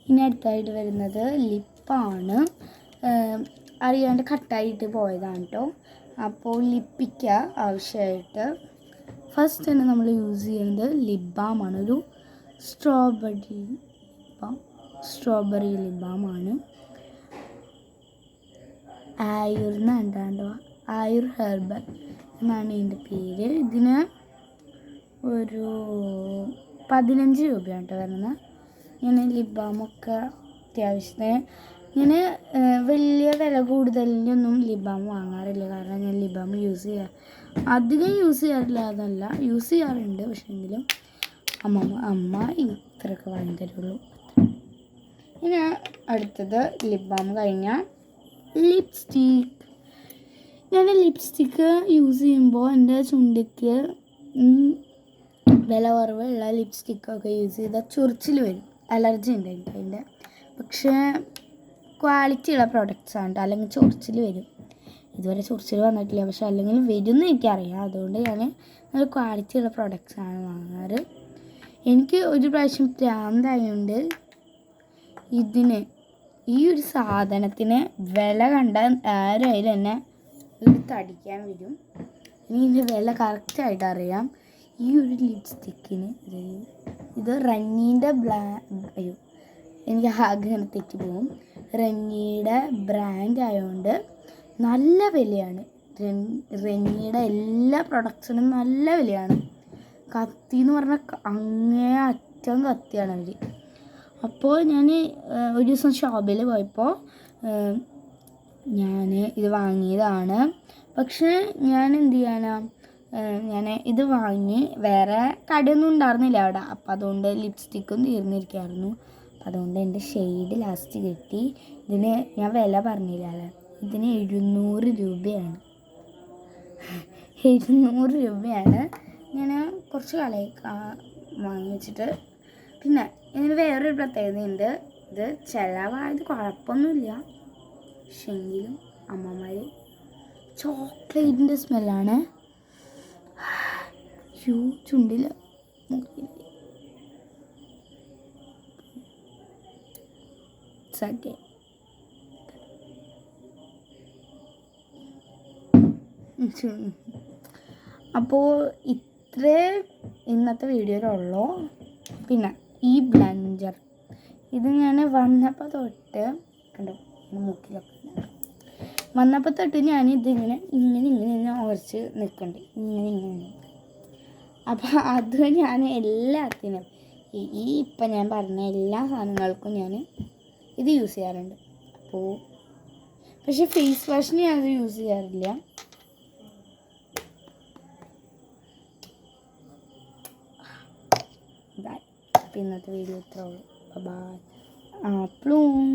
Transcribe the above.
ഇനി അടുത്തായിട്ട് വരുന്നത് ലിപ്പാണ്. അറിയാണ്ട് കട്ടായിട്ട് പോയതാണ് കേട്ടോ. അപ്പോൾ ലിപ്പിക്ക ആവശ്യമായിട്ട് ഫസ്റ്റ് തന്നെ നമ്മൾ യൂസ് ചെയ്യുന്നത് ലിപ് ബാമാണ്. ഒരു സ്ട്രോബെറി ലിപ് ബാമാണ്. ആയുർ ഹെർബൽ എന്നാണ് ഇതിൻ്റെ പേര്. ഇതിന് ഒരു 15 രൂപയാണ് കേട്ടോ വരുന്നത്. ഞാൻ ലിപ് ബാമൊക്കെ അത്യാവശ്യത്തിന് ഞാൻ വലിയ വില കൂടുതലിനൊന്നും ലിപ് ബാം വാങ്ങാറില്ല. കാരണം ഞാൻ ലിപ് ബാം അധികം യൂസ് ചെയ്യാറില്ല എന്നല്ല, യൂസ് ചെയ്യാറുണ്ട്. പക്ഷേ എങ്കിലും അമ്മ ഇത്രയൊക്കെ വാങ്ങി തരുള്ളൂ. ഇനി അടുത്തത് ലിപ് ബാം കഴിഞ്ഞാൽ ലിപ്സ്റ്റിക്ക്. ഞാൻ ലിപ്സ്റ്റിക്ക് യൂസ് ചെയ്യുമ്പോൾ എൻ്റെ ചുണ്ടിക്ക് വില കുറവുള്ള ലിപ്സ്റ്റിക്കൊക്കെ യൂസ് ചെയ്താൽ ചൊറിച്ചിൽ വരും. അലർജി ഉണ്ട് എനിക്ക് അതിൻ്റെ. പക്ഷേ ക്വാളിറ്റിയുള്ള പ്രൊഡക്റ്റ്സാണ്, അല്ലെങ്കിൽ ചൊറിച്ചിൽ വരും. ഇതുവരെ ചൊറിച്ചിൽ വന്നിട്ടില്ല, പക്ഷെ അല്ലെങ്കിൽ വരുമെന്ന് എനിക്കറിയാം. അതുകൊണ്ട് ഞാൻ നല്ല ക്വാളിറ്റിയുള്ള പ്രൊഡക്റ്റ്സാണ് വാങ്ങാറ്. എനിക്ക് ഒരു പ്രാവശ്യം ഭ്രാന്തായതുകൊണ്ട് ഈ ഒരു സാധനത്തിന് വില കണ്ട ആരായാലും എന്നെ എടുത്തടിക്കാൻ വരും. ഇനി ഇതിൻ്റെ വില കറക്റ്റായിട്ട് അറിയാം. ഈ ഒരു ലിപ്സ്റ്റിക്കിന് ഇത് റന്നീൻ്റെ എനിക്ക് ആകെ തെറ്റിപ്പോകും. റന്നിയുടെ ബ്രാൻഡ് ആയതുകൊണ്ട് നല്ല വിലയാണ്. റന്നിയുടെ എല്ലാ പ്രൊഡക്ട്സിനും നല്ല വിലയാണ്. കത്തി എന്ന് പറഞ്ഞാൽ അങ്ങേ അറ്റം കത്തിയാണ് അവർ. അപ്പോൾ ഞാൻ ഒരു ദിവസം ഷോപ്പിൽ പോയപ്പോൾ ഞാൻ ഇത് വാങ്ങിയതാണ്. പക്ഷേ ഞാൻ എന്ത് ചെയ്യാനാ, ഞാൻ ഇത് വാങ്ങി വേറെ കടയൊന്നും ഉണ്ടായിരുന്നില്ല അവിടെ. അപ്പം അതുകൊണ്ട് ലിപ്സ്റ്റിക്കും തീർന്നിരിക്കുകയായിരുന്നു. അപ്പം അതുകൊണ്ട് എൻ്റെ ഷെയ്ഡ് ലാസ്റ്റ് കിട്ടി. ഇതിന് ഞാൻ വില പറഞ്ഞില്ല അല്ലേ, ഇതിന് 700 രൂപയാണ്. 700 രൂപയാണ്. ഞാൻ കുറച്ച് വാങ്ങി വെച്ചിട്ട്. പിന്നെ ഇതിന് വേറൊരു പ്രത്യേകതയുണ്ട്. ഇത് ചിലവായത് കുഴപ്പമൊന്നുമില്ല, പക്ഷെ എങ്കിലും അമ്മമാർ ചോക്ലേറ്റിൻ്റെ സ്മെല്ലാണ്. ചുണ്ടിൽ അപ്പോൾ ഇത്രേ ഇന്നത്തെ വീഡിയോയിലുള്ളൂ. പിന്നെ ഈ ബ്ലഞ്ചർ ഇത് ഞാൻ വന്നപ്പോൾ തൊട്ട് കണ്ടോ, മൂക്കിലൊക്കെ വന്നപ്പോൾ തൊട്ട് ഞാനിതിങ്ങനെ ഇങ്ങനെ ഉറച്ച് നിൽക്കണ്ടേ, ഇങ്ങനെ. അപ്പോൾ അത് ഞാൻ എല്ലാത്തിനും ഇപ്പം ഞാൻ പറഞ്ഞ എല്ലാ സാധനങ്ങൾക്കും ഞാൻ ഇത് യൂസ് ചെയ്യാറുണ്ട്. പക്ഷെ ഫേസ് വാഷിന് ഞാനത് യൂസ് ചെയ്യാറില്ല. ബൈ. അപ്പോൾ ഇന്നത്തെ വീഡിയോ ഇത്രേ ഉള്ളൂ. ബൈ. പ്ലൂം.